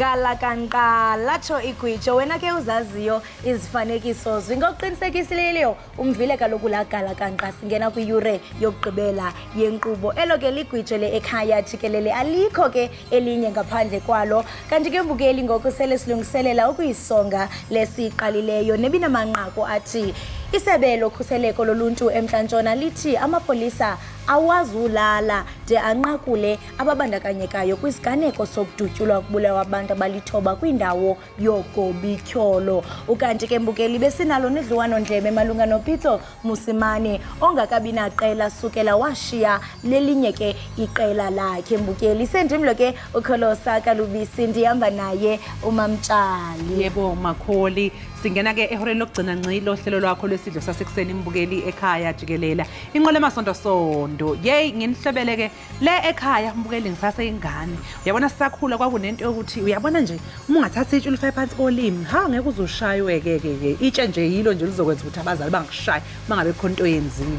Gala kanqa latsho igwitsho wena ke uzaziyo izifanekiso zingoqinisekisileyo umvile kaloku la gala kanqa singena kwiyure yokugqibela yenkqubo elo ke ligwitsho le Ekhaya Jikelele alikho ke elinye ngaphandle kwalo kanti ke mbukeli ngoku sele silungiselela ukuyisonga lesiqalileyo nebinamanqaku athi isebe lokhuseleko loluntu eMntla-Ntshona lithi amapolisa awazulala de anqakule ababandakanyekayo kwisiganeko sokudutyulwa kubulawa abantu abalithoba kwindawo yogobityholo. Ukanti ke mbukeli besinalo nedliwano ndlebe malunga noPito Musimane ongakabinaqela sukela washiya lelinye ke iqela lakhe mbukeli. Sendimlo ke ukholosa kalubisi ndihamba naye uMamtshali. Yebo Makholi, singena ke ehoreni lokugcina ncilo hlelo lwakho lwesidlo sasekuseni mbukeli Ekhaya Jikelele. Inqole masonto sondo. Yey nginihlebele ke le Ekhaya mbukeli ngisase ingane. Uyabona sisakhula kwakunento yokuthi uyabona nje uma ungathatha itshe ulifaya phansi kolimi ha ngeke uzoshaywe ke itshe nje yilo nje lizokwenza ukuthi abazali bangishaye mangabe khona into yenzile.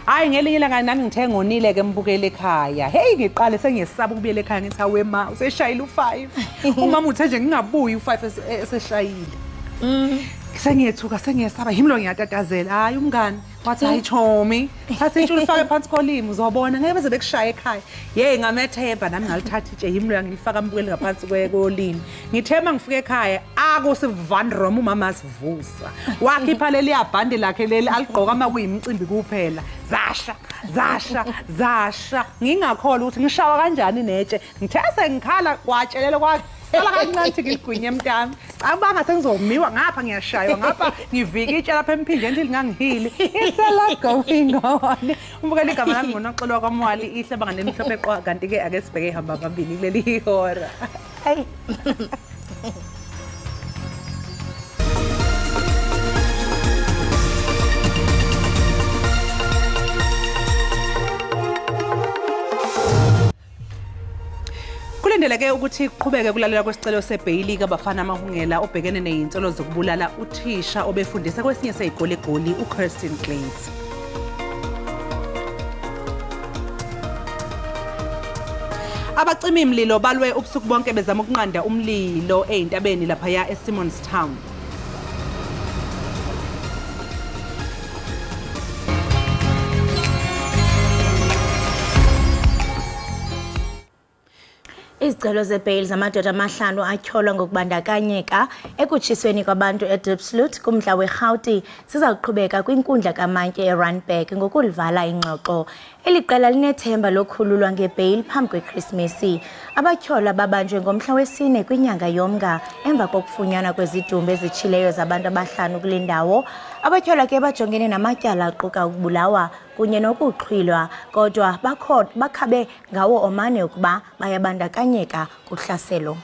Hayi ngelinye ilanga nami ngithe ngonile ke mbukeli Ekhaya. Hey ngiqale sengiyesaba ukubuyela ekhaya ngithi hawe ma useshayile u5. Umama uthe nje ngingabuyi u5 eseshayile. Sengiyethuka sengiyesaba yimlo ngiyatatazela hayi umngani wathi hayi chomi thatha itshe ulifake phansi kolimi uzobona ngeke beze bekushaya ekhaya hey ngamethemba nami ngalithatha itshe yimlo ngilifaka mbukeli ngaphansi kolimi ngithema ngifike ekhaya akusivandrom umama sivusa wakhipha leli yabhande lakhe leli aligqoka ama kuyimicimbi kuphela zasha ngingakhola ukuthi ngishawa kanjani netshe ngithe sengikhala kwatshelele kwa Sala kancane ngigwinye mntami. Abanga sengizomiwa ngapha ngiyashaywa ngapha ngivika itshe lapha emphindle endile ngangihili. It's a lot going on. Umbukeli igama lami ngonoxolwa kwaMwali ihle banga nemhlophe eqwa kanti ke ake sibheke ihamba phambili kuleli hora. Hey. Kulindeleke ukuthi kuqhubeke kulalela kwesicelo seBailey kabafana amahungela obhekene nezinsolo zokubulala uthisha obefundisa kwesinye sezikole eGoli uKirsten Glades. Abacimi imlilo balwe ubusuku bonke bezama ukunqanda umlilo ezintabeni lapha ya eSimonstown. Izicelo zebail zamadoda amahlanu atyholwa ngokubandakanyeka ekutshisweni kwabantu eDiepsloot kumntla weRhawuti sizawuqhubeka kwinkundla kamantye eRandburg ngokulivala ingxoxo. Eli qela linethemba lokhululwa ngebail phambi kweKrismesi. Abatyholwa babanjwe ngomhla wesine kwinyanga yoMnga emva kokufunyanwa kwezidumbu ezitshileyo zabantu abahlanu kule ndawo. Abatyholwa ke bajongene namatyala aquka ukubulawa kunye nokuxhwilwa kodwa bakhabe ngawo omane ukuba bayabandakanyeka kuhlaselo.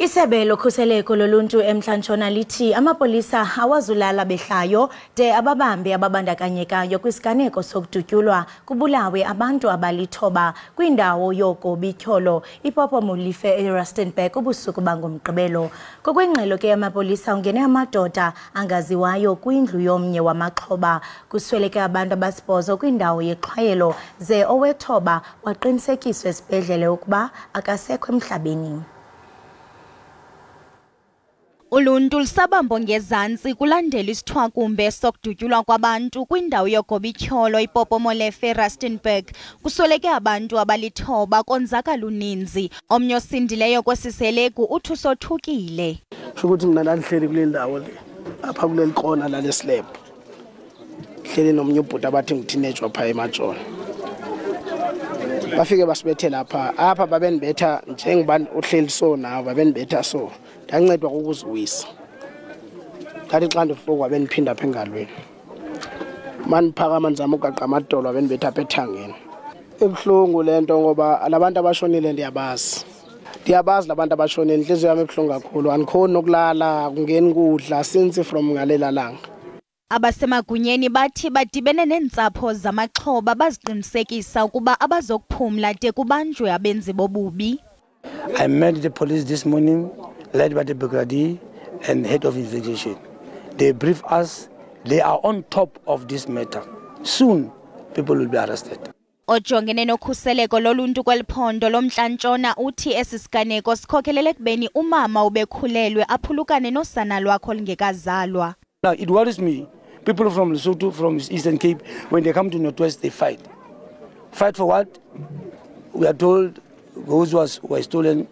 Isebe lokhuseleko loluntu eMntla-Ntshona lithi amapolisa awazulala behlayo de ababambi ababandakanyekayo kwisiganeko sokudutyulwa kubulawe abantu abalithoba kwindawo yogobityholo iPopo Molefe eRustenburg ubusuku bangomgqibelo. Ngokwengxelo ke amapolisa ungene amadoda angaziwayo kwindlu yomnye wamaxhoba kusweleke abantu abasibhozo kwindawo yeqhwayelo ze owethoba waqinisekiswa esibhedlele ukuba akasekho emhlabeni. Uluntu lusabambo ngezantsi kulandela isithwakumbe sokudutyulwa kwabantu kwindawo yogobityholo iPopo Molefe eRustenburg kusweleke abantu abalithoba konzakala uninzi. Omnye osindileyo kwesiselegu uthi usothukile. Ukuthi mina landihleli kule ndawo le apha kuleli khona la leslab hleli nomnye ubhuti abathi ngiteenage wapha eMatshona bafike basibethela apha babenibetha njengobani uhleli so nawo babenibetha so ndancedwa ukuziwisa ngathi xa ndifoka beniphinda apha engalweni maniphakama nizama ugaqa amadolo abenibetha apha ethangeni. Ebuhlungu lento ngoba labantu abashonile ndiyabazi labantu abashonile inhliziyo yami ebuhlungu kakhulu andikhoni nokulala kungeni kudla since from ngalela langa. Abasemagunyeni bathi badibene nentsapho zamaxhoba baziqinisekisa ukuba abazokuphumla de kubanjwe abenzi bobubi. I met the police this morning led by the brigadier and head of investigation. They brief us they are on top of this matter. Soon people will be arrested. Ojongene nokhuseleko loluntu kweliphondo lomntla-ntshona uthi esi siganeko sikhokhelele ekubeni umama ubekhulelwe aphulukane nosana lwakho lingekazalwa. Now, it worries me. People from Lesotho, from Eastern Cape, when they come to Northwest, they fight. Fight for what? We are told those were stolen,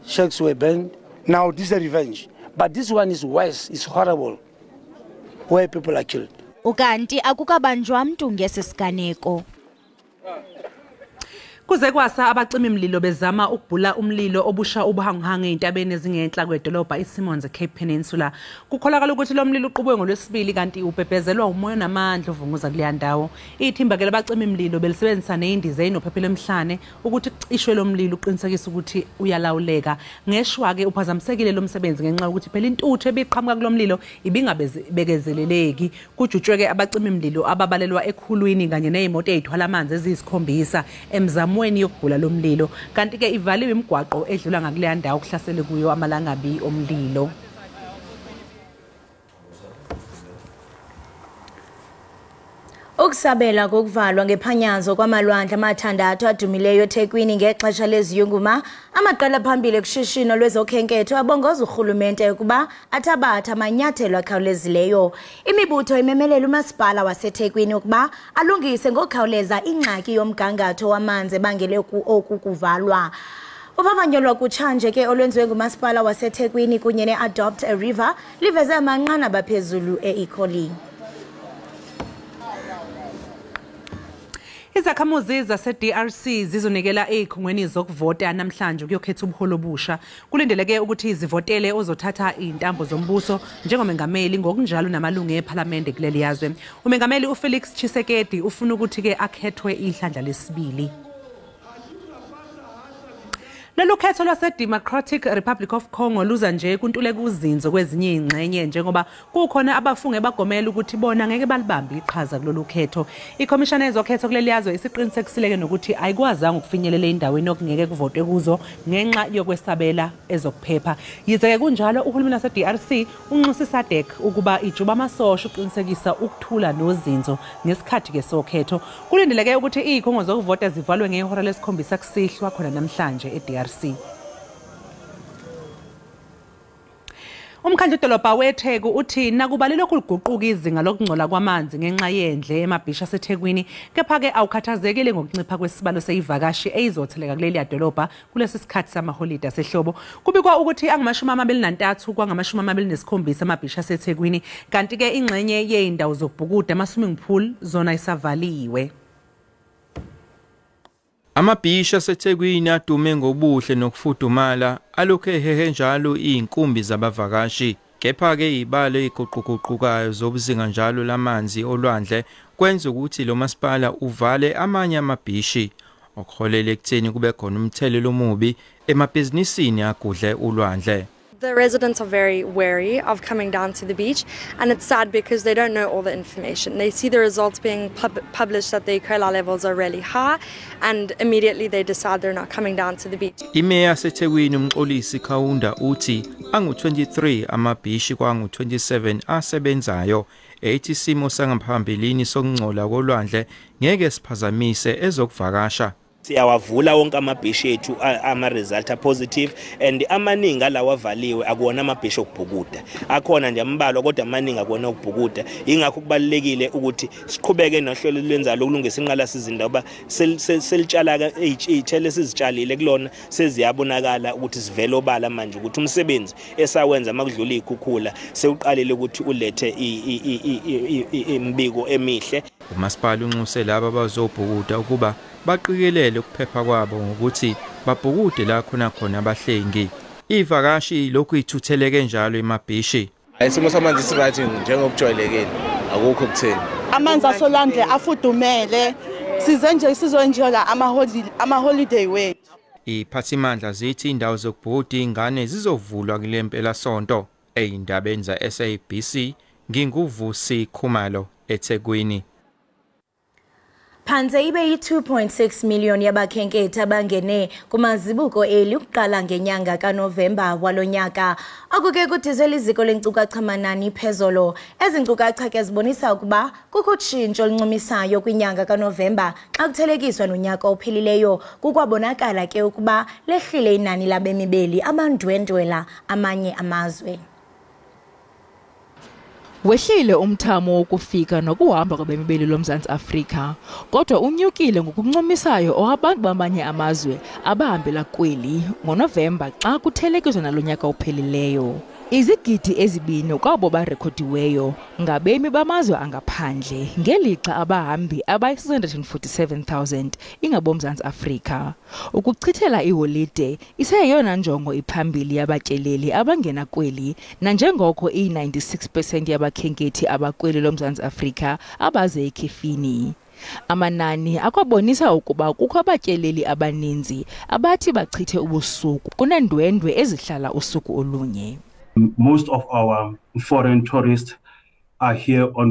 shacks were burned. Now, this is a revenge. But this one is worse, it's horrible, where people are killed. Ukanti akukabanjwa mntu ngesi siganeko. Kuze kwasa abacima imlilo bezama ukubhula umlilo obusha ubuhanguhangu eintabeni ezingenhla kwedolobha iSimons eCape Peninsula. Kukholakala ukuthi lo mlilo uqhubwe ngolwesibili kanti ubhebhezelwa umoya namandla uvunguza kuleya ndawo. Ithimba ke labacima imlilo belisebenzisa neindiza enophephelo emhlane ukuthi kucishwe lo mlilo uqinisekisa ukuthi uyalawuleka. Ngeshwa ke uphazamisekile lo msebenzi ngenxa ukuthi phela intuthu ebiqhamuka kulo mlilo ibingabekezeleleki. Kujutshwe ke abacima imlilo ababalelwa ekhulwini kanye nezimoto ezithwala amanzi eziyisikhombisa emzamo yokubhula lo mlilo kanti ke ivaliwe imigwaqo edlula ngakuleya ndawo kuhlasele kuyo amalangabi omlilo. Ukusabela kokuvalwa ngephanyazo kwamalwandle amathandathu adumileyo eThekwini ngexesha leziyunguma amaqela phambili kushishino lwezokhenketho abongoza urhulumente ukuba athabatha amanyathelo akhawulezileyo. Imibutho imemelela umasipala waseThekwini ukuba alungise ngokukhawuleza ingxaki yomgangatho wamanzi ebangele oku kuvalwa. Uvavanyo lwakutshanje ke olwenziwe ngumasipala waseThekwini kunye ne-Adopt a River liveze amanqanaba aphezulu e-Ekhaya. Izakhamuzi zase-DRC zizonikela ezikhungweni zokuvota namhlanje ukuyokhetha ubuholo obusha. Kulindeleke ukuthi izivotele ozothatha intambo zombuso njengomengameli ngokunjalo namalungu eParliament kuleli yazwe. Umengameli uFelix Tshisekedi ufuna ukuthi ke akhethwe ihlandla lesibili. Lolu khetho lwase-Democratic Republic of Congo luza nje kuntuleka uzinzo kwezinye ingxenye njengoba kukhona abafunge bagomela ukuthi bona ngeke balibambe iqhaza kulolu khetho. Ikhomishana yezokhetho kuleli yazwe isiqinisekisile nokuthi ayikwazanga ukufinyelela endaweni okungeke kuvotwe kuzo ngenxa yokwesabela ezokuphepha. Yize kunjalo uhulumeni wase-DRC unxusa iSADC ukuba ijuba amasosha uqinisekisa ukuthula nozinzo ngesikhathi ke sokhetho. Kulindeleke ukuthi izikhungo zokuvota zivalwe ngehora lesikhombisa kusihlwa khona namhlanje eDRC. Umkhandlu dolobha weTheku uthi nakubalelwe ukuguquka izinga lokungcola kwamanzi ngenxa yendle emabhisha aseThekwini kepha ke awukhathazekile ngokuncipha kwesibalo seyivakashi ezotheleka kuleli dolobha kulesi sikhathi samaholide asehlobo. Kubikwa ukuthi angama-23 kwangama-27 amabhisha aseThekwini kanti ke ingxenye yeindawo zokubhukuda ama-swimming pool zona isavaliwe. Amabhisha aseThekwini adume ngobuhle nokufudumala alokhu ehehe njalo izinkumbi zabavakashi kepha ke izibalo eziquququkayo zobuzinga njalo lamanzi olwandle kwenza ukuthi lo masipala uvale amanye amabhishi okuholela ekutheni kube khona umthelelo omubi emabhizinisini agudle ulwandle. The residents are very wary of coming down to the beach, and it's sad because they don't know all the information. They see the results being published that the Ekhaya levels are really high, and immediately they decide they're not coming down to the beach. Imeya yaseThekwini uMxolisi Khawunda uthi angu-23 amabhishi kwangu-27 asebenzayo ethi isimo sangaphambilini sokungcola kolwandle ngeke siphazamise ezokuvakasha. Siyawavula wonke amabhishi ethu ama-result positive and amaningi alawa avaliwe akuwona amabhishi okubhukuda. Akhona nje ambalwa kodwa amaningi akuwona okubhukuda. Ingakho kubalekile ukuthi siqhubeke nohlelo lwenza lokulungisa inqalasizinda ngoba selitshala izithelo sizitshalile kulona seziyabonakala ukuthi sivele obala manje ukuthi umsebenzi esawenza makudlula ikhukhula sewuqalile ukuthi ulethe imbiko emihle. Umasipala unxuse laba abazobhukuda ukuba baqikelele ukuphepha kwabo ngokuthi babhukude la khona abahlengi. Ivakashi lokhu ithutheleke njalo emabhishi. Isimo samanzi siright njengokujwayelekile akukho kutheni. Amanzi asolwandle afudumele size nje sizoenjoya ama-holiday wethu. Iphathimandla zithi indawo zokubhukuda ingane zizovulwa kule mpela sonto. Eyindabeni za SABC nginguvusi Khumalo eThekwini. Phantse ibe yi-2.6 million yabakhenkethi abangene kumazibuko eli ukuqala ngenyanga kaNovemba walonyaka. Akuke kudizwe iziko lenkcukacha-manani phezolo. Ezi nkcukacha ke zibonisa ukuba kukho utshintsho oluncumisayo kwinyanga kaNovemba xa kuthelekiswa nonyaka ophelileyo. Kukwabonakala ke ukuba lehlile inani labemi beli abandwendwela amanye amazwe. Wehlile umthamo wokufika nokuhamba kwabemi beli loMzantsi Afrika, kodwa unyukile ngokuncumisayo owabantu bamanye amazwe abahambela kweli ngoNovemba xa kuthelekiswa nalonyaka ophelileyo. Izigidi ezibini kwabo barekhodiweyo ngabemi bamazwe angaphandle, ngelixa abahambi abayi-647,000 ingabomzantsi Afrika. Ukuchithela iholide iseyeyona njongo iphambili yabatyeleli abangena kweli, nanjengoko i-96% yabakhenkethi abakweli loMzantsi Afrika abaze ekhefini. Amanani akwabonisa ukuba kukho abatyeleli abaninzi abathi bachithe ubusuku kuneendwendwe ezihlala usuku olunye. Most of our foreign tourists are here for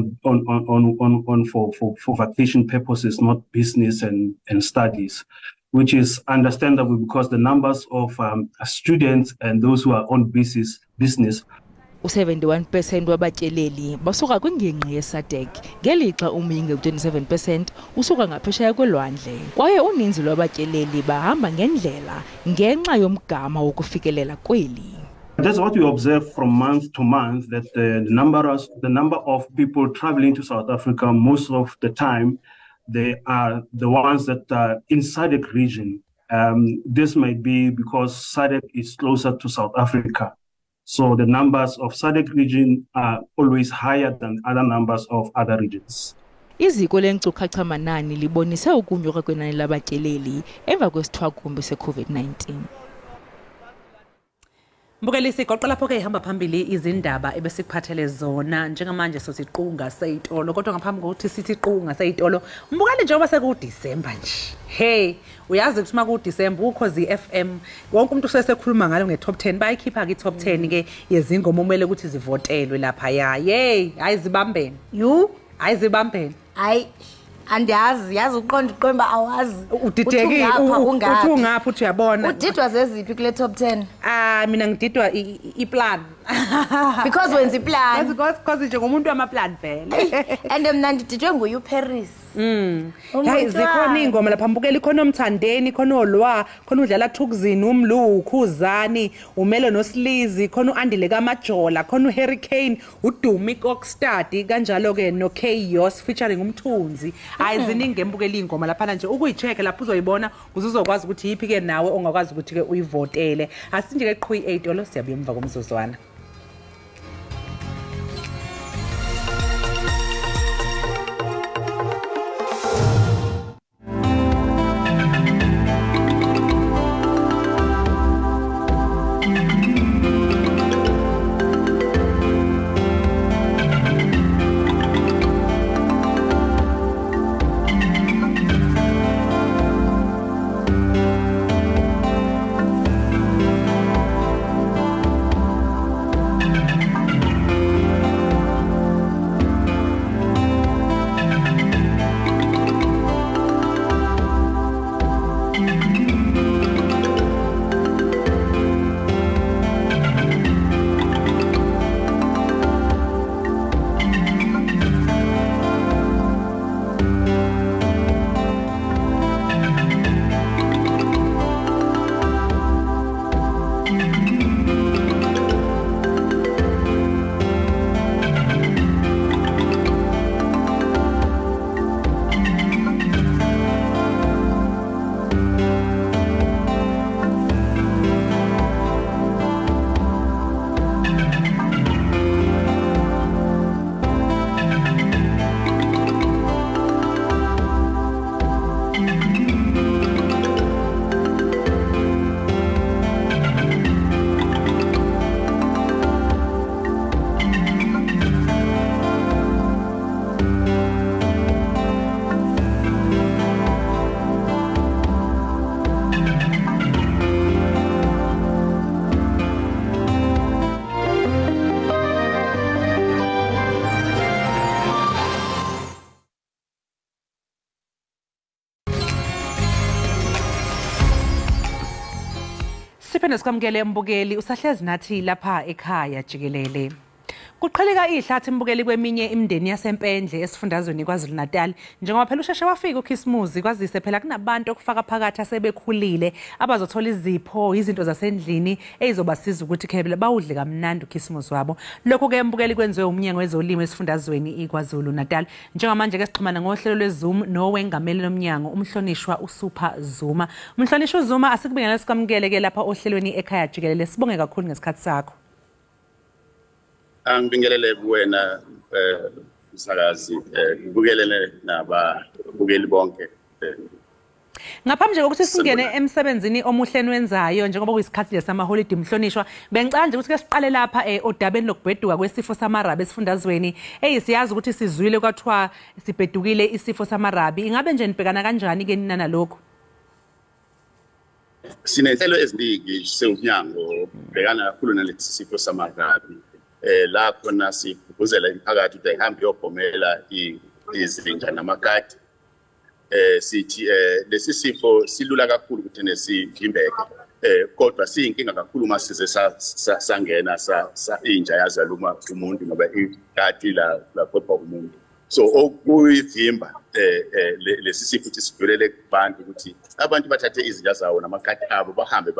vacation purposes, not business and studies, which is understandable because the numbers of students and those who are on business. U-71% wabatyeleli basuka kwingingqi yeSADC, ngelixa umyinge 27% usuka ngaphesheya kwelwandle. Kwaye uninzi lwabatyeleli bahamba ngendlela ngenxa yomgama wokufikelela kweli. That's what we observe from month to month, that the number of people traveling to South Africa, most of the time, they are the ones that are in SADC region. This might be because SADC is closer to South Africa. So the numbers of SADC region are always higher than other numbers of other regions. Iziko lenkcukacha-manani libonise ukunyuka kwenani labatyeleli emva kwesithwakumbi se-COVID-19. Mbukelisi igoqo lapho ke ihamba phambili izindaba ebesikuphathele zona njengamanje sothi iqunga seyitolo, kodwa ngaphambi kokuthi sithi iqunga seyitolo mbukeli njengoba sekuDisemba nje. Hey, uyazi ukuthi makuDisemba ukhozi FM wonke umuntu usesekhuluma ngalo nge-top 10 bayikhipha ke i-top 10 ke yezingoma umele ukuthi zivotelwe lapha ya. Hey, ayizibambene. Hayi zibambene. Hayi andiyazi uqonda iqemba awazi. Udideke uthi ungaphi uthi uyabona. Udidwa zeziphi kule top 10? Mina ngididwa iplan. Because wenza iplan. Because nje ngomuntu wamaplan vele. And mina ngididwe nguyu Paris. Hayi zikhona ingoma lapha mbukeli khona umthandeni khona olwa khona udlala Thukzini umlukhu uzani umelo noSlizi khona uAndile kaMajola khona uHurricane uDumi Kokstadi kanjalo ke noKaos featuring umthunzi. Hayi ziningi embukeli ingoma lapha nje ukuyicheke lapho uzoyibona uzokwazi ukuthi yipi ke nawe ongakwazi ukuthi ke uyivotele. Asinje ke qhwi 8 olo siyabuya emva komzuzwana. siphinde sikwamukele mbukeli usahlezi nathi lapha ekhaya Jikelele. Kuqheleka ihlathi mbukeli kweminye imindeni yasempendle esifundazweni KwaZulu-Natal njengoba phela usheshe wafika uKhisimusi kwazise phela kunabantu okufaka phakathi asebekhulile abazothola izipho izinto zasendlini ezobasiza ukuthi khebela bawudle kamnandi uKhisimusi wabo. Lokho ke mbukeli kwenziwe umnyango wezolimo esifundazweni KwaZulu-Natal. Njengamanje ke sixhumana ngohlelo lweZoom nowengameli lomnyango umhlonishwa uSupha Zuma. Umhlonishwa uZuma asikubingelela sikwamukele ke lapha ohlelweni ekhaya Jikelele. Sibonge kakhulu ngesikhathi sakho. Angibingelele kuwena msakazi ngibingelele nababukeli bonke. Ngaphambi nje kokuthi singene emsebenzini omuhleni wenzayo njengoba kuyisikhathi lesama holiday mhlonishwa bengicela nje ukuthi ke siqale lapha odabeni lokubheduka kwesifo samarabi esifundazweni siyazi ukuthi sizwile kwathiwa sibhedukile isifo samarabi ingabe nje nibhekana kanjani ke nina nalokho? Sinenhlelo eziningi sewumnyango bhekana kakhulu nalesi sifo samarabi. Lapho nasibuzela imphakathi ukuthi ihambe yobhomela izinja namakati sithi lesi sifo silula kakhulu ukuthi nesivimbeke kodwa siyinkinga kakhulu masize sangena inja yazaluma umuntu ngoba ikati la kodwa umuntu so okuyivimba lesi sifo ukuthi sidlulele kubantu ukuthi abantu bathathe izinja zawo namakati abo bahambe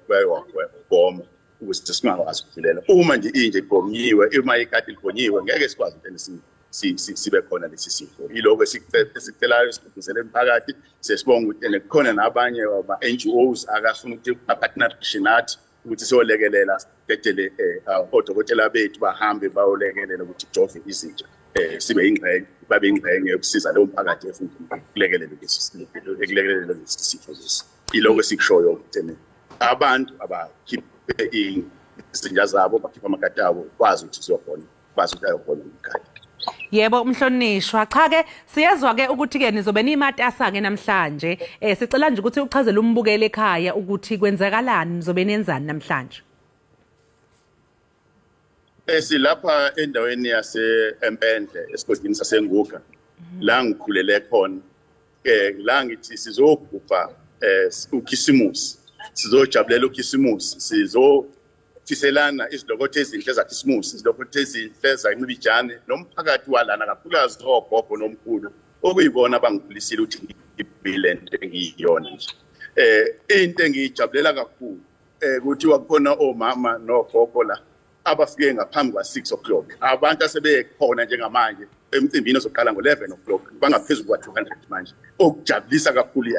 bayogoma ukuthi singakwazi ukudlulela uma nje inje ibhonyiwe uma ikati libhonyiwe ngeke sikwazi ukuthi sibe khona lesi sifo iloko esikutelayo sikuzele emphakathi sesibonga ukuthi kukhona nabanye ama NGOs akafuna ukuthi partnership nathi ukuthi siyolekelela dedele odokotela bethu bahambe bayolekelela ukuthi jove izinja sibe ingxenye babe ingxenye yokusiza lo mphakathi efuna ukulekelela lesi sifo lesi iloko esikushoyo ukuthi abantu abakhipha izinja zabo bakhipha amakati abo bazi ukuthi siyokhona bazi ukuthi ayobona umkhaya. Yebo umhlonishwa cha ke siyezwa ke ukuthi ke nizobe nimatasa ke namhlanje sicela nje ukuthi uchazele umbukeli ekhaya ukuthi kwenzakalani nizobe nenzani namhlanje. Silapha endaweni yase Empendle esigodini sasenguga la ngikhulele khona la ngithi sizogubha uKhisimusi sizojabulela uKhisimusi sizofiselana izilokothe ezinhle zaKhisimusi izilokothe ezinhle zaNcibijane nomphakathi walana kakhulukazi ogogo nomkhulu okuyibona bangikhulisile ukuthi ngibhilente engiyiyona nje into engijabulela kakhulu ukuthi wakhona omama nogogo la abafike ngaphambi kwa6 o'clock abantu asebekhona njengamanje emcimbini ozoqala ngo11 o'clock bangaphezulu kwa200 manje okujabulisa kakhulu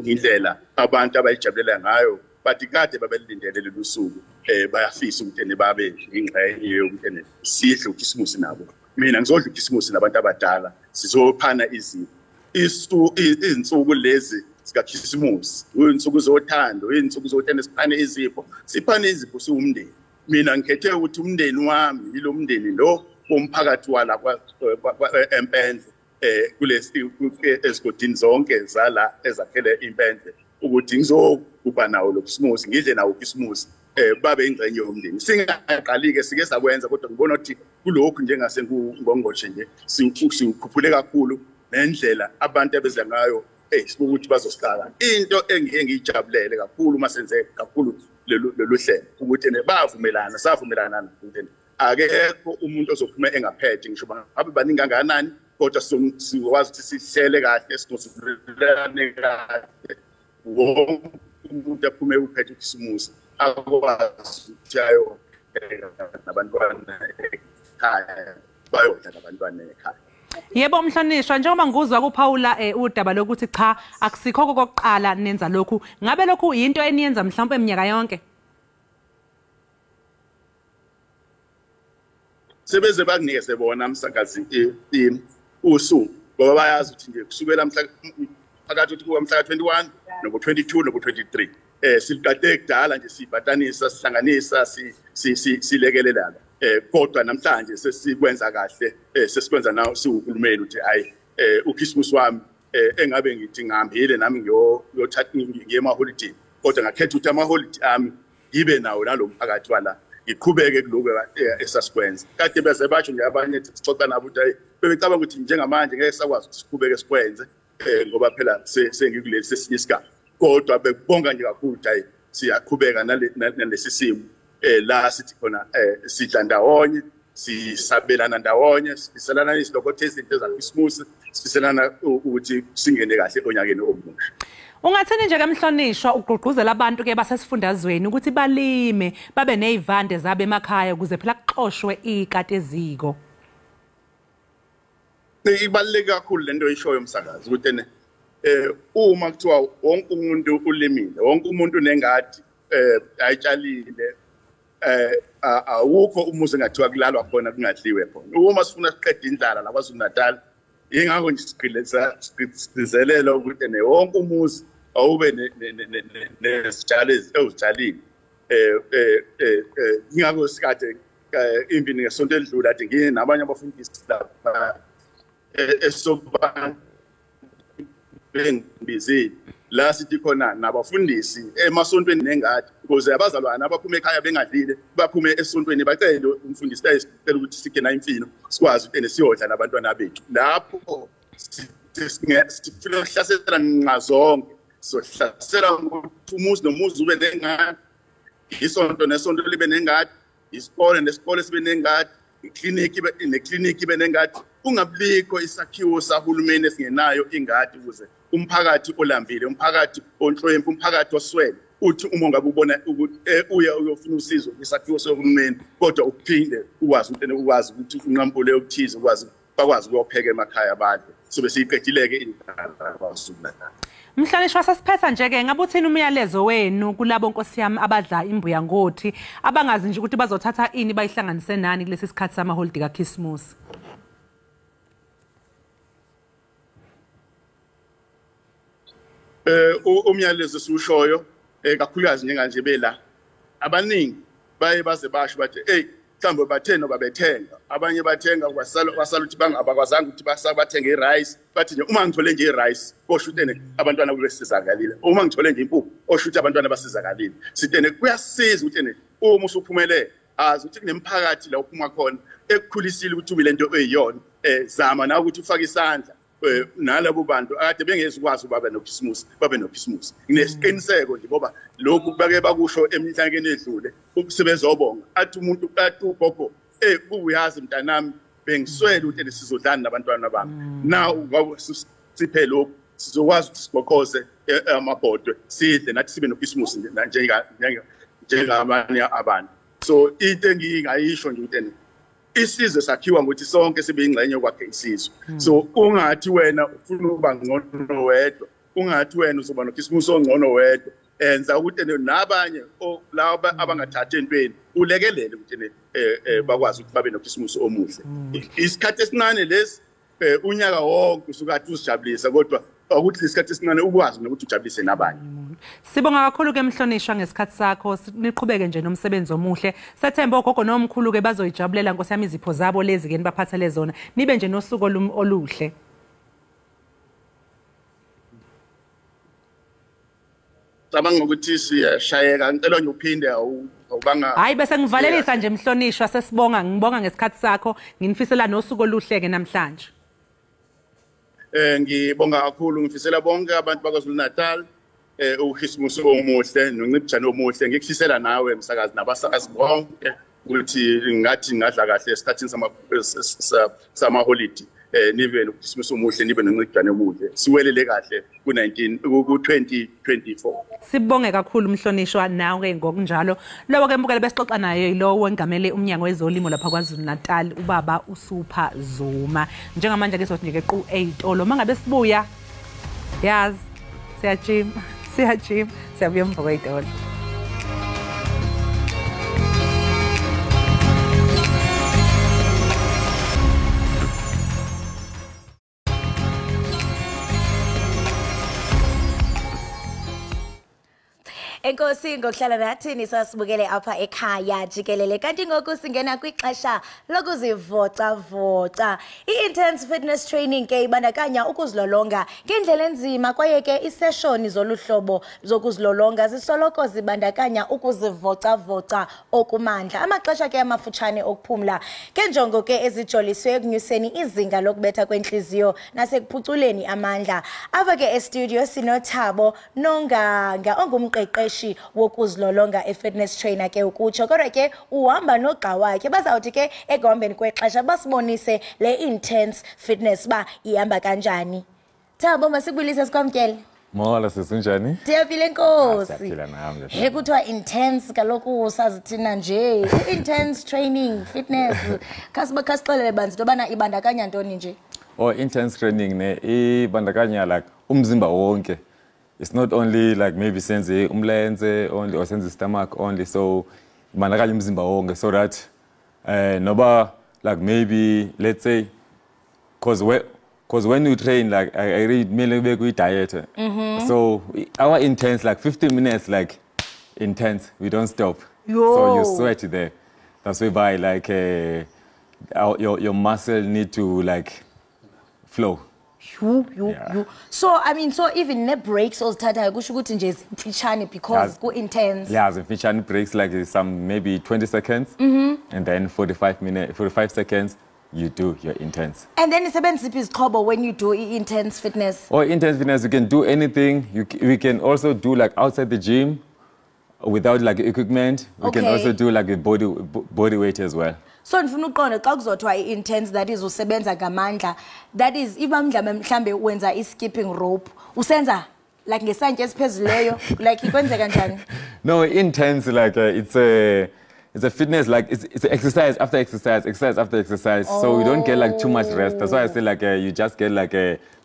indlela abantu abayijabulela ngayo bathi kade babelindele lelusuku bayafisa ukuthi babe ingxenye yokuthi sihle uKhisimusi nabo mina ngizodla uKhisimusi nabantu abadala sizophana izinsuku lezi sikaKhisimusi insuku zothando insuku zothando siphane izipho siphane izipho siwumndeni mina ngikhethe ukuthi umndeni wami yilo mndeni lo womphakathi wala Empendle kulesi esigodini zonke zala ezakhele impendle ukuthi ngizokuba nawo loKhisimusi ngidle nawo uKhisimusi babe ingxenye yomndeni singaqali ke sike sakwenza kodwa ngibona ukuthi kulokhu njengasengongqoshe nje sikukhuphule kakhulu nendlela abantu abeza ngayo sibukuthi bazosihlala into engiyijabulele kakhulu masenze kakhulu lolu hlelo ukuthi bavumelana savumelana ukuthi akekho umuntu ozophuma engaphethe ngisho babe baningi kangakanani kodwa sikwazi ukuthi sihlele kahle sizosulelane kahle umuntu aphume uphethe uKhisimusi akwazi ukuthi ayo nabantwana ekhaya bayodla nabantwana ekhaya. Yebo mhlonishwa njengoba nguzwa kuphawula udaba lokuthi cha akusikho kokuqala nenza lokhu ngabe lokhu into eniyenza mhlawumbe eminyaka yonke sebeze bakunikeze bona msakazi usuku ngoba bayazi ukuthi nje kusukela phakathi kuwa mhla ka21 no22 no23 silikade kudala nje sibhatanisa sihlanganisa silekelelana kodwa namhlanje sesikwenza kahle sesikwenza nawo siwuhulumeni ukuthi hayi uKhisimusi wami engabe ngithi ngihambile nami ngiyothatha ngiyema holiday kodwa ngakhetha ukuthi ama holiday ami ngibe nawo nalomphakathi wala ngiqhubeke kuloko esasikwenza kade beze batsho nje abanye sixoxa nabo ukuthi bebecabanga ukuthi njengamanje ngeke sakwazi ukuthi siqhubeke sikwenze ngoba phela sengikulesi sesinye isigaba kodwa bekubonga nje kakhulu ukuthi siyaqhubeka nalesi simo la sithi khona sidla ndawonye sisabelana ndawonye siselana isilokothe izinto zaKrismus siselana ukuthi singene kahle onyakeni omusha. Ungathini nje ke Mhlonishwa ugqugquzela abantu ke basesifundazweni ukuthi balime babe nezivande zabe emakhaya ukuze phela kuxoshwe ikati eziko. Ibaluleke kakhulu lento oyishoyo umsakazi ukuthi uma kuthiwa wonke umuntu ulimile wonke umuntu unengadi ayitshalile awukho umuzi engathiwa kulalwa khona kungadliwe khona. Uma sifuna siqeda indlala la kwaZulu Natal ingakho nje sigcizelela ukuthi wonke umuzi awube nesitshalo ezitshalile ingakho sikade impini ngesonto elidlula ade ngine nabanye abafundisi lapha esoba bengibizile la sithi khona nabafundisi emasontweni nengadi ukuze abazalwane abaphuma ekhaya bengadlile baphume esontweni bacele umfundisi ayisicela ukuthi sike na imfino sikwazi ukuthi siyodla nabantwana bethu lapho sifuna ukuhlasela ngazonke sohlasela ukuthi umuzi nomuzi ube nengadi isonto nesonto libe nengadi isikole nesikole sibe nengadi ikliniki ibe nengadi kungabikho isakhiwo sahulumeni esingenayo ingadi ukuze umphakathi olambile umphakathi onhlwempu umphakathi oswele uthi uma ngabe ubona ukuthi uyofuna usizo isakhiwo sohulumeni kodwa ukuphinde ukwazi ukuthi unqampule okuthize bakwazi ukuyopheka emakhaya abantu sobe siyiqedileke indaba kwaZulu Natal. Mhlonishwa sasiphetha nje ke ngabe uthini umyalezo wenu kulabo Nkosi yami abadla imbuya ngothi abangazi nje ukuthi bazothatha ini bayihlanganise nani kulesi sikhathi samaholiday kaChristmas? Umyalezo siushoyo kakhulukazi njenganje bela abaningi baye baze basho bathi mhlawumbe bathena babethenga abanye bathenga wasala ukuthi bangabakwazanga ukuthi basabathenga irice bathi nje uma ngithole nje irice kosho ukuthi abantwana besizakala uma ngithole nje impuphu osho ukuthi abantwana basizakala sithene kuyasiza ukuthi uma usuphumelele azi ukuthi kunemphakathi la uphuma khona ekukhulisile ukuthi ube lento eyiyona zama na ukuthi ufake isandla nalabo bantu ade bengezikwazi babe noChristmas nginesiqiniseko nje ngoba lokhu bake bakusho emihlangeni edlule ubusebezobonga athi umuntu athi ugogo uyazi mntanami bengiswele ukuthi sizodlana nabantwana bami now siphe lokhu sizokwazi ukuthi sibokoze amabhodwe sidle nathi sibe noChristmas njengamanye abantu so into engingayisho nje ukuthi isizwe sakhiwa ngokuthi sonke sibe ingxenye kwakhe isizwe so ungathi wena ufuna ukuba ngcono wedwa ungathi wena uzoba noChristmas ongcono wedwa enza ukuthi nabanye laba abangathatha entweni ulekelele ukuthi bakwazi ukuthi babe noChristmas omuhle isikhathi esincane lesi unyaka wonke usukathi usijabulisa kodwa ukuthi isikhathi esincane ukwazi nokuthi ujabulise nabanye. Sibonga kakhulu ke Mhlonishwa ngesikhathi sakho niqhubeke nje nomsebenzi omuhle sethemba ogogo nomkhulu ke bazoyijabulela Nkosi yami izipho zabo lezi ke nibaphathele zona nibe nje nosuku oluhle. Cabanga ukuthi siyashayeka ngicela nje uphinde awubanga hayi bese ngivalelisa nje Mhlonishwa sesibonga ngibonga ngesikhathi sakho nginifisela nosuku oluhle ke namhlanje. Ngibonga kakhulu ngifisela bonke abantu bakwaZulu Natal uChristmas omuhle noncibijana omuhle ngikufisela nawe msakazi nabasakazi bonke ukuthi ngathi ngadla kahle esikhathini sama-holiday nibe noChristmas omuhle nibe noncibijana omuhle siwelele kahle ku-2024. Sibonge kakhulu Mhlonishwa nawe ngokunjalo lowo ke mbukele besixoxa naye yilowo wengamele umnyango wezolimo lapha KwaZulu Natal ubaba uSupha Zuma njengamanje ke sothi nje ke qu 8 lo mangabe sibuya yazi siyajima siyabuya emva kwey'tolo. Enkosi ngokuhlala nathi nisasibukele apha ekhaya jikelele kanti ngoku singena kwixesha lokuzivocavoca. I-intense fitness training ke ibandakanya ukuzilolonga ngendlela enzima kwaye ke iseshoni zoluhlobo zokuzilolonga zisoloko zibandakanya ukuzivocavoca okumandla. Amaxesha ke amafutshane okuphumla kenjongo ke ezijoliswe ekunyuseni izinga lokubetha kwenhliziyo nasekuphuculeni amandla. Ava ke e-studio sinoThabo Nonganga ongumqeqeshi wokuzilolonga e-fitness trainer ke ukutsho kodwa ke uhamba nogxa wakhe bazawuthi ke ekuhambeni kwexesha basibonise le intense fitness ba ihamba kanjani. Thabo masikubulise sikwamkele. Mola sisinjani? Siyaphila Nkosi. Siyaphila nami. He kuthiwa intense kaloku sazithina nje. Intense training fitness kasixelele banzi tobana ibandakanya ntoni nje? Oh, intense training ne ibandakanya like umzimba wonke. It's not only like maybe senze umlenze only or senze stomach only, so ibandakanya umzimba wonke so that noba like maybe let's say because when you train like I read mainly we diet. So our intense like 15 minutes like intense, we don't stop. Yo. So you sweat there. That's why like your muscle need to like flow. You. So I mean, so even ne breaks or tata kusho ukuthi nje zimfishane because go intense. Yeah, zimfishane breaks like some maybe 20 seconds and then 45 seconds you do your intense. And then isebenza izixhobo when you do intense fitness. Or intense fitness, you can do anything. We can also do like outside the gym without like equipment. We can also do like a body weight as well. So ndifuna uqonda xa kuzothiwa intense that is usebenza ngamandla, that is ibamdla mhlambe wenza skipping rope usenza like ngesantya esiphezuleyo like ikwenzeka kanjani? No, intense like it's a fitness, like it's exercise after exercise after exercise. So you don't get like too much rest. That's why I say like you just get like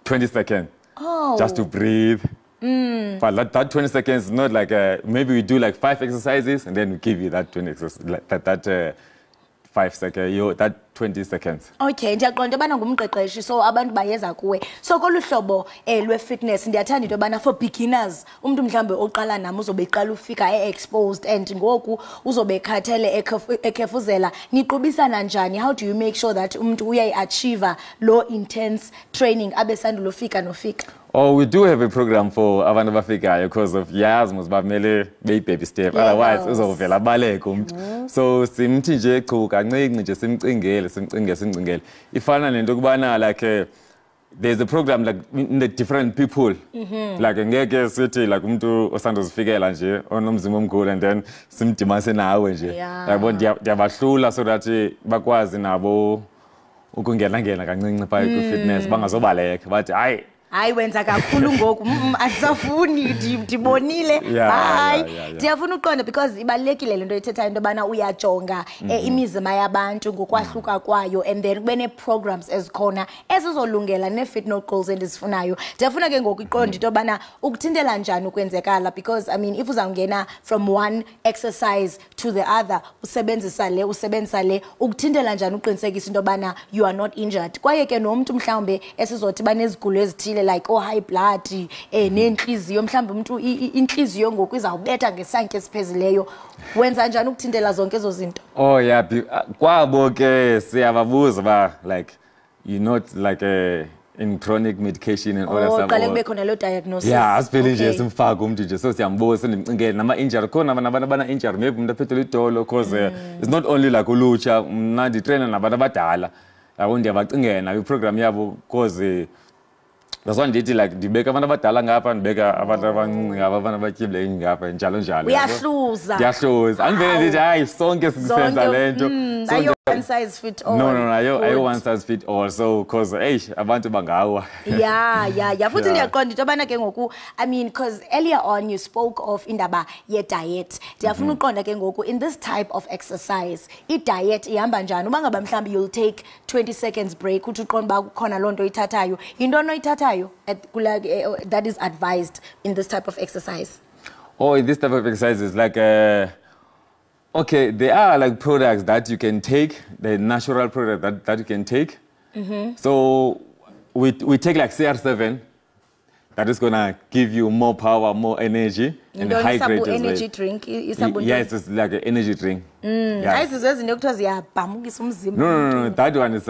20 seconds just to breathe. But that 20 seconds is not like maybe we do like 5 exercises and then we give you that 20 exercises, like that 5 seconds, that 20 seconds. Okay, ndiyaqonda ubana ngumqeqeshi so abantu bayeza kuwe. So koluhlobo lwe fitness ndiyathanda into bana for beginners umuntu mhlambe oqala nami uzobe eqala ufika exposed and ngoku uzobe ekhathele ekhefuzela niqubisana njani? How do you make sure that umuntu uyayiachieve lo intense training abesandulo fika nofika? Oh, we do have a program for abantu abafikayo because of yazi muzibamele baby step, otherwise uzovela abaleke umuntu. So simthi nje chu kancinci nje simcingele ifana nento kubana like there's a program like in the different people like ngeke sithi like umuntu osandozifikela nje onomzimba omkhulu and then simdimanise nawe nje yabo ndiyabahlula so that bakwazi nabo ukungena kancinci pha ku fitness bangazobaleka bathi hayi wenza kakhulu ngoku asafuni ndibonile hayi ndiyafuna uqonda because ibalekile lento ethethayo into bana uyajonga imizima yabantu ngokwahluka kwayo and then kube ne programs ezikhona ezizolungela ne fitness goals endizifunayo. Ndiyafuna ke ngoku iqonda into bana ukuthintela njani ukwenzekala because I mean if uzawungena from one exercise to the other usebenzisa le ukuthintela njani uqinisekisa into bana you are not injured kwaye ke nomuntu mhlawumbe esizothi banezigulo ezithile like high blood nenhliziyo mhlawumbe umuntu inhliziyo ngoku izawubetha ngesantya esiphezuleyo wenza njani ukuthintela zonke ezo zinto? Oh yeah, kwabo ke siyababuza ba like you not like in chronic medication and all that stuff. Qale kube khona lo diagnosis. Yeah, asiphelile nje simfaka umuntu nje so siyambuza sindimcingele nama injury khona abantu abana injury maybe umuntu aphethe idolo because it's not only like ulutsha mna nditrainer nabantu abadala yabo ndiyabacingela i program yabo because that's why ndithi like ndibeka abantu abadala ngapha ndibeka abantu abancinci ngapha abantu abatyibile ngapha njalo uyahluza andivele ndithi hayi sonke sisenza lento one size fit all. No, ayo one size fit all so because abantu bangawa. Yeah futhi ndiyaqonda into abana ke ngoku I mean because earlier on you spoke of indaba ye diet. Ndiyafuna uqonda ke ngoku in this type of exercise I diet ihamba njani uba ngaba mhlambi you'll take 20 seconds break uthi uqonda ba kukhona lonto oyithathayo into oyithathayo that is advised in this type of exercise? In this type of exercise is like okay, there are like products that you can take, the natural product that you can take. So we take like CR7 that is gonna give you more power, more energy, and hydrate as well. Energy drink. Yes, it's like an energy drink. No, that one is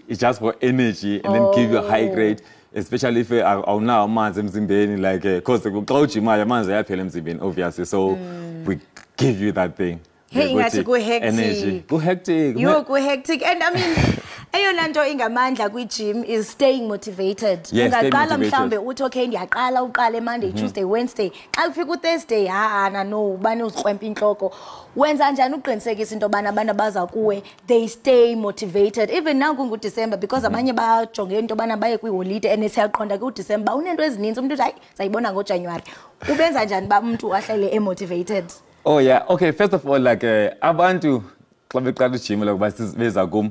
it's just for energy and then give you a hydrate. Especially if now man's like because obviously, so we give you that thing. Hey, go hectic. Energy. Go hectic. Go hectic. And I mean, eyona nto ingamandla kwi-gym is staying motivated. Yes, stay ungaqala motivated. mhlambe uthi okay ndiyaqala uqale Monday, Tuesday, Wednesday. Xa kufika uThursday, no, ubani uzikrwempa intloko. Wenza njani uqinisekisa into yobana abantu abaza kuwe they stay motivated even now kunguDecember because abanye bajonge into yobana baye kwiholide and siyaqonda ke uDecember unento ezininzi umuntu uthi hayi sayibona ngoJanuary. Ubenza njani ba umuntu ahlale emotivated? Oh yeah, okay, first of all, like abantu xa beqala ugym like beza kum,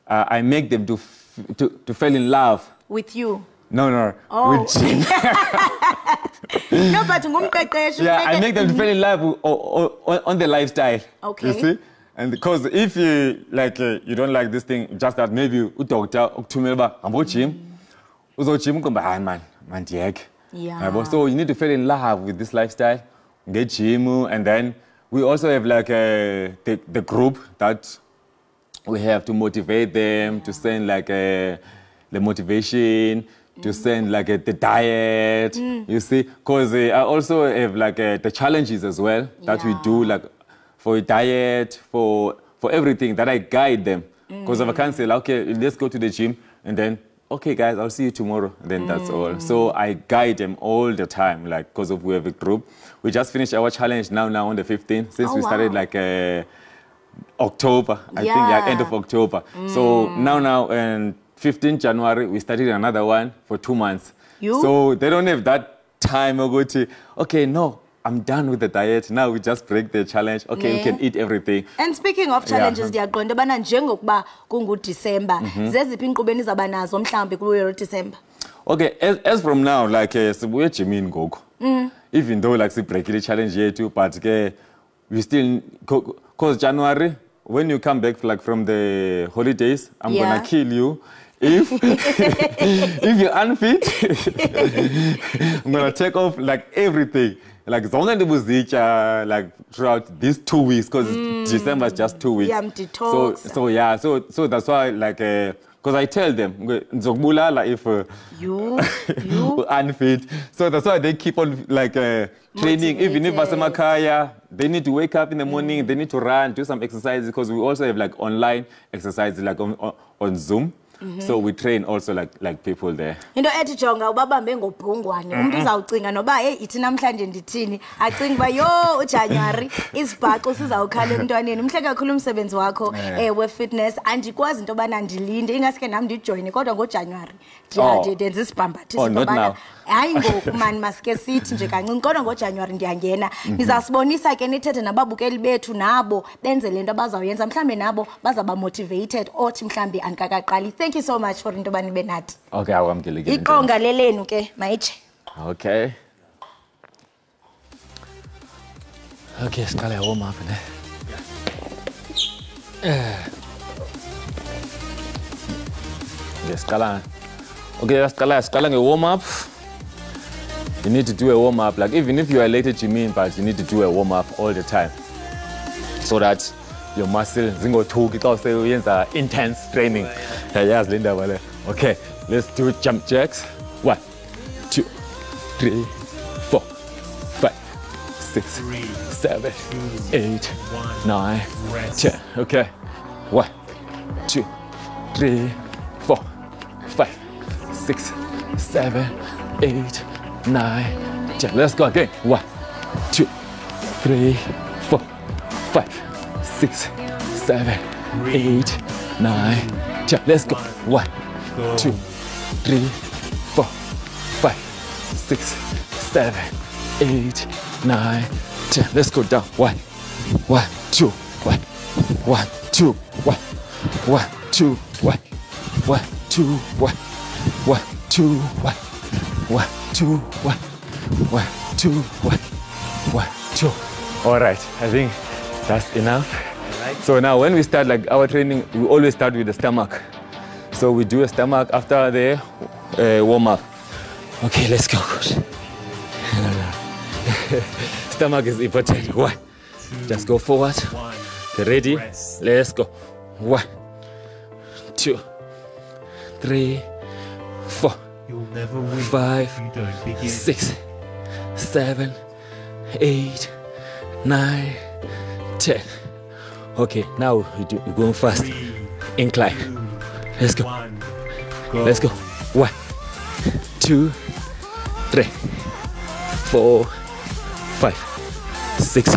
I make them to fall in love With you? No, Oh. with gym. No, but ngumqeqeshi. Yeah, I make them to fall in love on the lifestyle. Okay. You see? And because if you like you don't like this thing, just that maybe udoctor ukuthumela ba hamba gym, uzo gym kumba hayi man ndiyeke. Yeah. So you need to fall in love with this lifestyle, get gym, and then we also have like the group that we have to motivate them, to send like the motivation, to send like the diet, you see, because I also have like the challenges as well that we do, like for diet, for everything that I guide them, because if I can't say like, okay, let's go to the gym, and then okay guys, I'll see you tomorrow, and then that's all. So I guide them all the time, like because of we have a group. We just finished our challenge now on the 15th, since we started like October, I think, yeah, end of October. So now and 15th January, we started another one for 2 months. So they don't have that time or go to, okay, no, I'm done with the diet. Now we just break the challenge. Okay, we can eat everything. And speaking of challenges, ndiyaqonda bana njengokuba kunguDecember, zeziphi inkqubo enizaba nazo mhlambe kulo December? Okay, as from now, like sibuye gymini ngoku. Even though like break the challenge yethu, but we still, because January, when you come back like from the holidays, I'm gonna kill you. If you're unfit, I'm gonna take off like everything. Like like throughout these 2 weeks, because December is just 2 weeks. Yeah, I'm detox. So that's why like because I tell them if you unfit. So that's why they keep on like training. Even if Ekhaya, they need to wake up in the morning, they need to run, do some exercises, because we also have like online exercises like on Zoom. So we train also like people there. Into ethi jonga ubabambe ngobhongwane umuntu uzawucinga noba hey ithi namhlanje ndithini acinga ba yo uJanuary isibhaxo sizawukhala emntwaneni umhle kakhulu umsebenzi wakho we fitness andikwazi into bana ndilinde ingasike nami ndijoine kodwa ngoJanuary ndenza isibhambathisi ngobana hayi ngoku man masike sithi nje kancinci kodwa ngoJanuary ndiyangena nizasibonisa ke nithethe nababukeli bethu nabo benze lento abazawuyenza mhlambe nabo bazaba motivated othi mhlambe anikakaqali. Thank you so much for into bani benathi. Okay, awamkelekile. Iqonga lelenu ke mayitshe. Okay. Okay, siqala warm up ne. Yes, siqala. Okay, siqala nge-warm up. You need to do a warm up, like even if you are late at gym, but you need to do a warm up all the time, so that your muscle zingothuki xa useyenza intense training. Yayazi le ndaba le. Okay, let's do jump jacks. 1 2 3 4 5 6 7 8 9 10. Okay, 1 2 3 4 5 6 7 8 9 10. Let's go again. 1 2 3 4 5 6 7 8 9 10. Let's go. 1 2 3 4 5 6 7 8 9 10. Let's go down. 1 2 1 1 2 1 1 2 1 1 2 1 1 2 1 1 2 1 1 2 1 1 2. All right, I think that's enough. So now when we start like our training, we always start with the stomach. So we do a stomach after the warm up. Okay, let's go. Good. Stomach is important. 1. Just go forward. Okay, ready? Let's go. 1, 2, 3, 4, 5, 6, 7, 8, 9, 10. Okay, now we're going fast. Incline. Let's go. Let's go. 1, 2, 3, 4, 5, 6,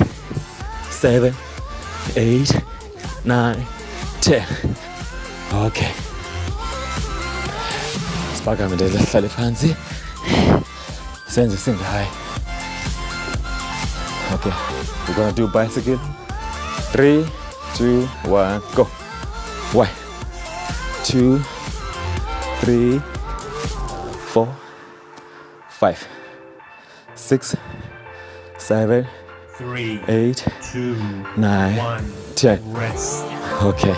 7, 8, 9, 10. Okay. Spakamele sihlale phansi. Senze single high. Okay. We're gonna do bicycle. 3, 2, 1, go. 1, 2, 3, 4, 5, 6, 7, 8, 9, 10. Okay.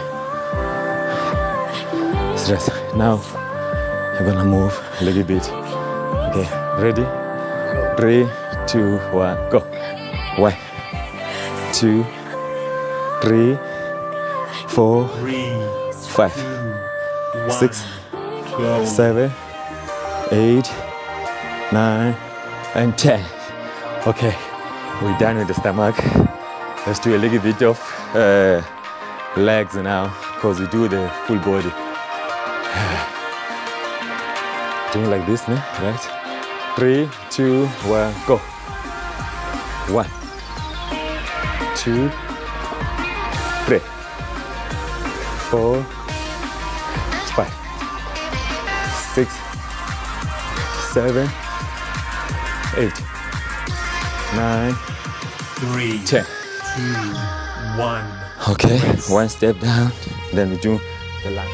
Stress. Now you're gonna move a little bit. Okay. Ready? 3, 2, 1, go. 1, 2, 3, 4, 5, 6, 7, 8, 9, and 10. Okay, we're done with the stomach. Let's do a little bit of legs now, because we do the full body. Doing like this, right? 3, 2, 1, go. 1, 2, 3, 4, 5, 6, 7, 8, 9, 3, 10. 2, 1. Okay, 1 step down, then we do the last.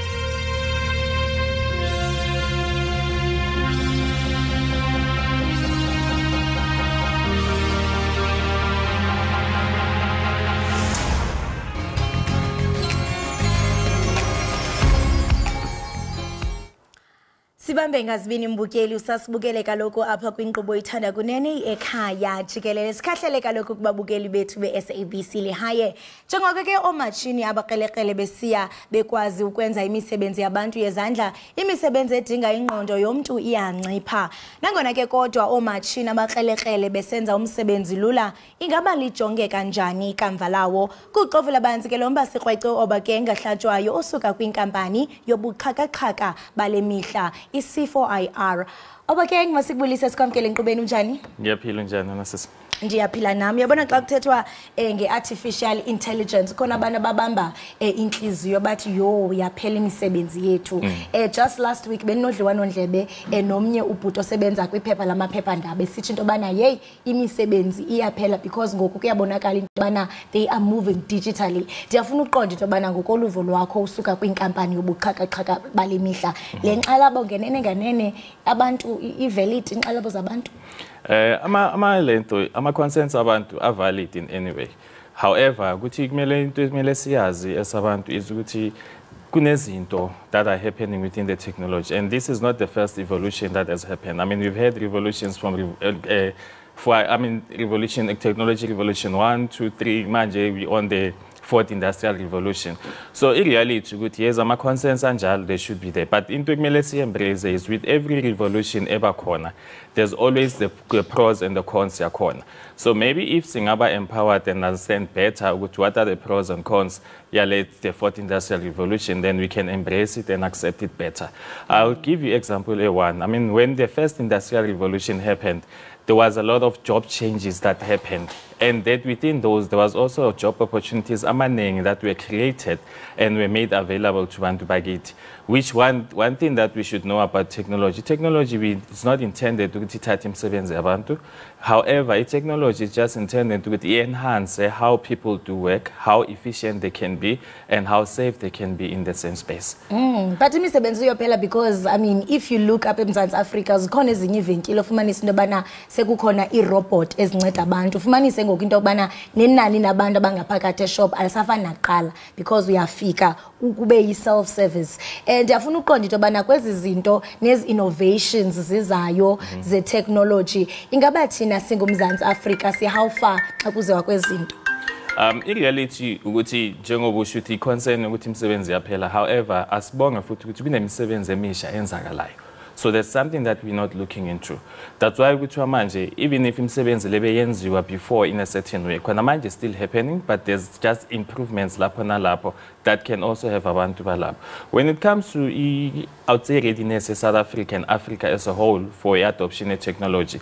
Sibambe ngazibini mbukeli usasibukele kaloku apha kwinkqubo ithanda kunene ekhaya jikelele sikhahlele kaloku kubabukeli bethu be-SABC lihaye njengoko ke oomatshini abaqeleqele besiya bekwazi ukwenza imisebenzi yabantu yezandla imisebenzi edinga ingqondo yomntu iyancipha nangona ke kodwa oomatshini abaqeleqele besenza umsebenzi lula ingaba lijonge kanjani ikamva lawo kuxovu labanzi ke lomba sikrwece oba ke ngahlatswayo osuka kwinkampani yobuxhakaxhaka bale mihla C4IR. Obake ngimasikubulisa sikwamkele enkqubeni unjani? Ngiyaphila njani wena sisi? Ndiyaphila nami. Yabona xa kuthethwa nge-artificial intelligence khona abantu ababamba inhliziyo bathi yo yaphela imisebenzi yethu. Just last week beninodliwanondlebe nomnye ubhuti osebenza kwiphepha lamaphephandaba esithi into bana hey imisebenzi iyaphela because ngoku kuyabonakala into bana they are moving digitally. Ndiyafuna uqonda into bana ngokoluvo lwakho usuka kwinkampani yobuxhakaxhaka bale mihla le nxalabo ngenene abantu ivalid inxalabo zabantu. Ama concerns abantu are valid in any way. However, ukuthi kumele into ekumele siyazi esabantu is ukuthi kunezinto that are happening within the technology, and this is not the first evolution that has happened. I mean, we've had revolutions from technology revolution 1, 2, 3. Manje we on the 4th industrial revolution. So in reality, good yes, ama concerns anjalo, they should be there. But into ekumele embrace is with every revolution ever corner, there's always the pros and the cons yakhona. So maybe if singaba empowered and understand better what are the pros and cons, the 4th industrial revolution, then we can embrace it and accept it better. I'll give you example A1. I mean, when the first industrial revolution happened, there was a lot of job changes that happened. And that within those, there was also job opportunities amaning that were created and were made available to Bantu Bagit. Which one thing that we should know about technology, it's not intended to teach themselves abantu. However, technology is just intended to enhance how people do work, how efficient they can be, and how safe they can be in the same space. But imisebenzi yophela because I mean, if you look up in South Africa, zikhona ezinye ivenkile ofumanisa into bana sekukhona i-robot ezinceda abantu ufumanise ngoku into yokubana nenani nabantu abangaphakathi eshop alisafani nakuqala because uyafika kube yi-self-service. Ndiyafuna uqonda into yobana kwezi zinto nezi-innovations zizayo ze-technology ingaba thina singumzantsi Afrika how far xa kuziwa kwezi zinto? I-reality ukuthi njengoba usho ukuthi i-concern ukuthi imisebenzi yaphela, however asibonga futhi ukuthi kunemisebenzi emisha enzakalayo. So there's something that we're not looking into. That's why kuthiwa manje, even if imisebenzi lebe yenziwa before in a certain way, khona manje still happening, but there's just improvements lapho nalapho that can also have abantu balapho. When it comes to I would say readiness in South Africa and Africa as a whole for adoption of technology,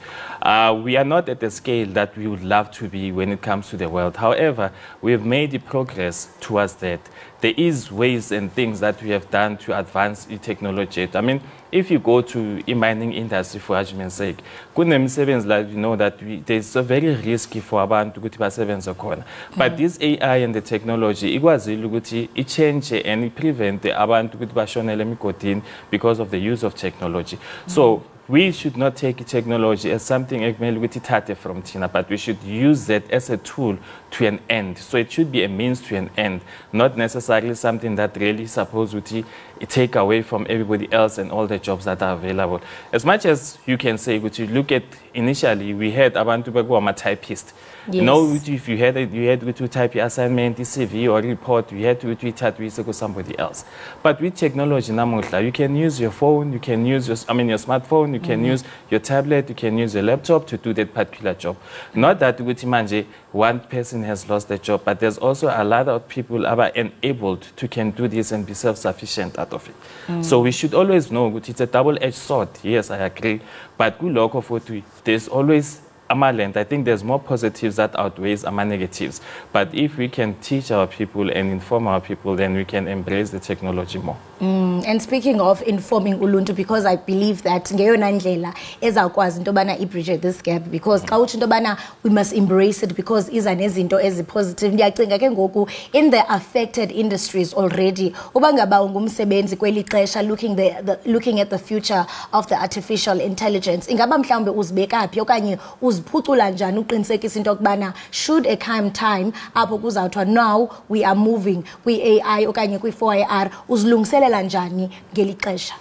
we are not at the scale that we would love to be when it comes to the world. However, we have made the progress towards that. There is ways and things that we have done to advance the technology. I mean, if you go to the mining industry, for argument's sake, kunemsebenzi like you know that there's a very risky for abantu ukuthi basebenze khona. But this AI and the technology ikwazile ukuthi change and prevent abantu ukuthi bashonele emigodini because of the use of technology. So we should not take technology as something ekumele ukuthi ithathe from thina, but we should use that as a tool to an end. So it should be a means to an end, not necessarily something that really supposed to take away from everybody else and all the jobs that are available. As much as you can say, which you look at initially, we had abantu beku typist. Yes. No, if you had to type your assignment, CV or report, you had to type to somebody else. But with technology, you can use your phone, you can use your smartphone, you can use your tablet, you can use your laptop to do that particular job. Not that one person has lost their job, but there's also a lot of people who are enabled to can do this and be self-sufficient out of it. So we should always know it's a double-edged sword. Yes, I agree. But there's always I think there's more positives that outweighs negatives. But if we can teach our people and inform our people, then we can embrace the technology more. And speaking of informing uluntu, because I believe that ngeyona ndlela ezawukwazi into yobana ibridge this gap, because xa uthi into yobana we must embrace it because iza nezinto ezipositive. Ndiyacinga ke ngoku in the affected industries already uba ngaba ungumsebenzi kweli xesha looking at the future of the artificial intelligence, ingaba mhlawumbe uzibeka phi okanye uziphucula njani uqinisekisa into yokubana should a come time apho kuzawuthwa now we are moving kwi-AI okanye kwi-4AR uzilungiselela njani ngeli xesha?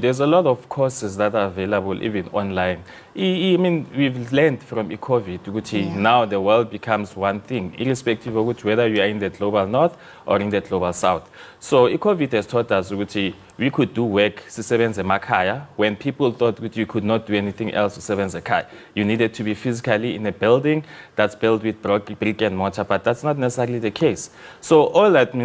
There's a lot of courses that are available even online. I mean, we've learned from COVID. Now the world becomes one thing, irrespective of whether you are in the global north or in the global south. So COVID has taught us we could do work sisebenze emakhaya when people thought that you could not do anything else sisebenze ekhaya. You needed to be physically in a building that's built with brick and mortar, but that's not necessarily the case. So all that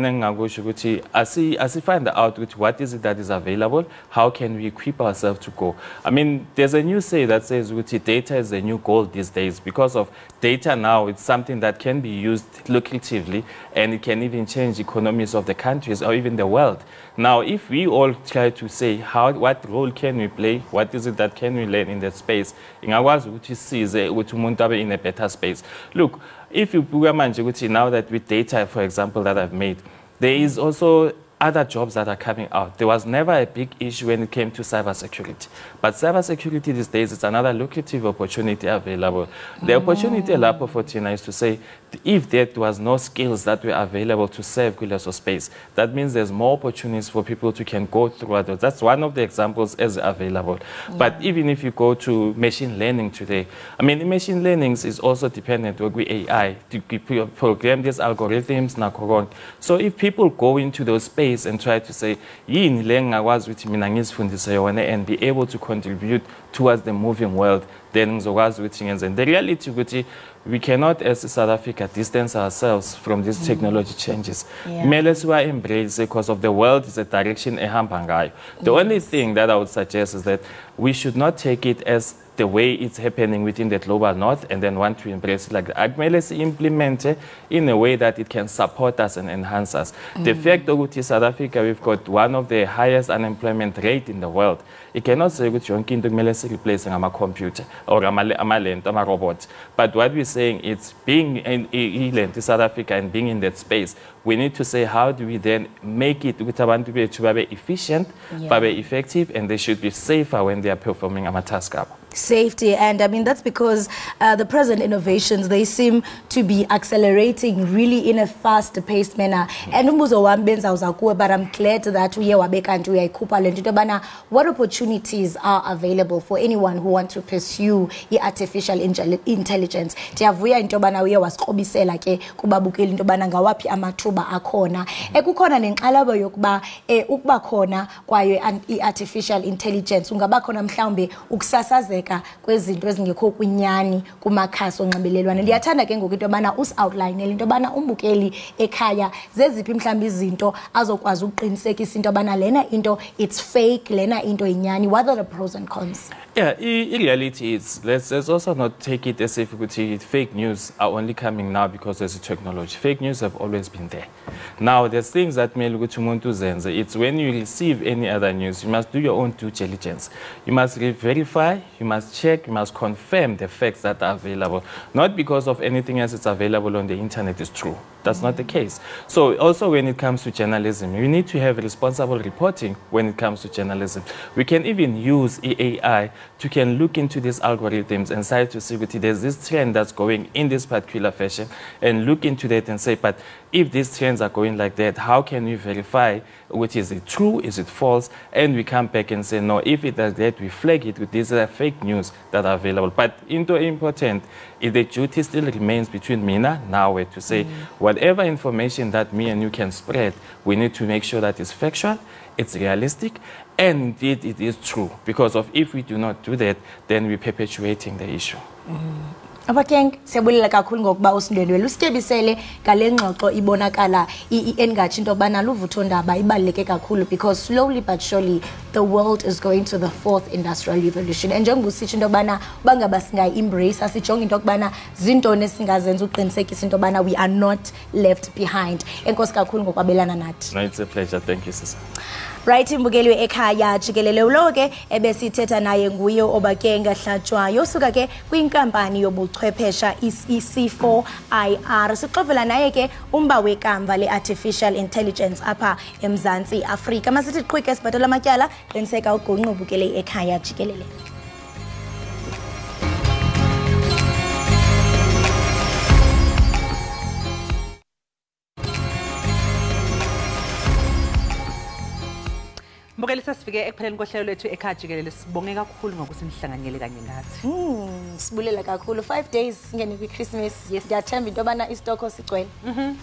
as we find out what is it that is available, how can we equip ourselves to go? I mean, there's a new say that says data is the new gold these days. Because of data now, it's something that can be used lucratively and it can even change economies of the countries or even the world. Now, if we all try to say what role can we play, what is it that can we learn in that space, in a better space. Look, if you now that with data, for example, that I've made, there is also other jobs that are coming out. There was never a big issue when it came to cybersecurity. But cybersecurity these days is another lucrative opportunity available. The opportunity for Tina is to say, if there was no skills that were available to serve Kuleso space, that means there's more opportunities for people to can go through those. That's one of the examples as available. But even if you go to machine learning today, I mean, machine learning is also dependent on AI to program these algorithms. So if people go into those spaces and try to say, and be able to contribute towards the moving world, then the reality we cannot, as South Africa, distance ourselves from these technology changes. Let's embrace it because of the world is a direction. The only thing that I would suggest is that we should not take it as the way it's happening within the global north and then want to embrace it like that. Let's implement it in a way that it can support us and enhance us. The fact that in South Africa we've got one of the highest unemployment rate in the world. It cannot say that you're replacing a computer or a robot. But what we're saying is being in South Africa and being in that space, we need to say how do we then make it to be efficient, effective, and they should be safer when they are performing a task. safety. And I mean, that's because the present innovations, they seem to be accelerating really in a fast-paced manner. And but I'm glad that we are what opportunities are available for anyone who wants to pursue artificial intelligence. Ndiyavuya into bana uye wasiqobisela ke kubabukeli into bana ngawaphi amathuba akhona. Ekukhona nenxalabo yokuba ukuba khona kwaye artificial intelligence ungaba khona mhlawumbe ukusasazeka kwezinto ezingekho kwinyani kumakhasi onxibelelwano. Ndiyathanda ke ngoku into bana us-outline into bana umbukeli ekhaya zeziphi mhlawumbe izinto azokwazi ukuqinisekisa into bana lena into it's fake, lena into inyani. What are the pros and cons? Yeah, in reality, let's also not take it as if fake news are only coming now because there's a technology. Fake news have always been there. Now, there's things that may look to it's when you receive any other news, you must do your own due diligence. You must verify, you must check, you must confirm the facts that are available. Not because of anything else that's available on the internet is true. That's not the case. So also when it comes to journalism, we need to have responsible reporting when it comes to journalism. We can even use AI to can look into these algorithms and start to see there's this trend that's going in this particular fashion and look into that and say, but if these trends are going like that, how can we verify which is it true, is it false? And we come back and say, no, if it is that, we flag it with these fake news that are available. But important, if the duty still remains between me and now to say, whatever information that me and you can spread, we need to make sure that it's factual, it's realistic, and indeed it is true. Because if we do not do that, then we're perpetuating the issue. Abakeng siyabulela kakhulu ngokuba usindwendwele usitebisele ngale ngxoxo ibonakala engathi into bana luvutho ndaba ibaleke kakhulu because slowly but surely the world is going to the 4th industrial revolution. And njengoba usitsho into bana bangaba singayi embrace asijonge into kubana zintoni esingazenza uqinisekisa into bana we are not left behind. Enkosi kakhulu ngokwabelana nathi. No, it's a pleasure. Thank you, sister. Right, imbukeli ekhaya Jikelele ulo ke ebesithetha naye nguye Obakenga Hlatshwayo suka ke kwinkampani yobuchwephesha C4IR. Sixovela naye ke umba wekamva le artificial intelligence apha eMzantsi Afrika. Masithi qhwike sibhatala amatyala qiniseka ugonqa ubukele ekhaya Jikelele. Mbukeli sasifike ekupheleni kohlelo lethu ekhaya Jikelele sibonge kakhulu ngokusimhlanganyele kanye ngathi. Sibulela kakhulu 5 days ngene kwi Christmas. Yes, ndiyathemba into bana istoko sigcwele.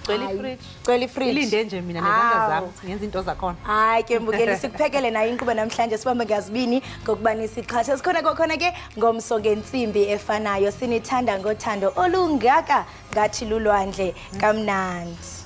Gcwele ifridge. Gcwele ifridge. Ilinde nje mina nezandla zami ngenza into zakhona. Hayi ke mbukeli sikuphekele nayo inkqubo namhlanje sibambe ngazibini ngokubani siqhatha sikhona ke ngomso ngensimbi efanayo sinithanda ngothando olungaka ngathi lulwandle kamnandi.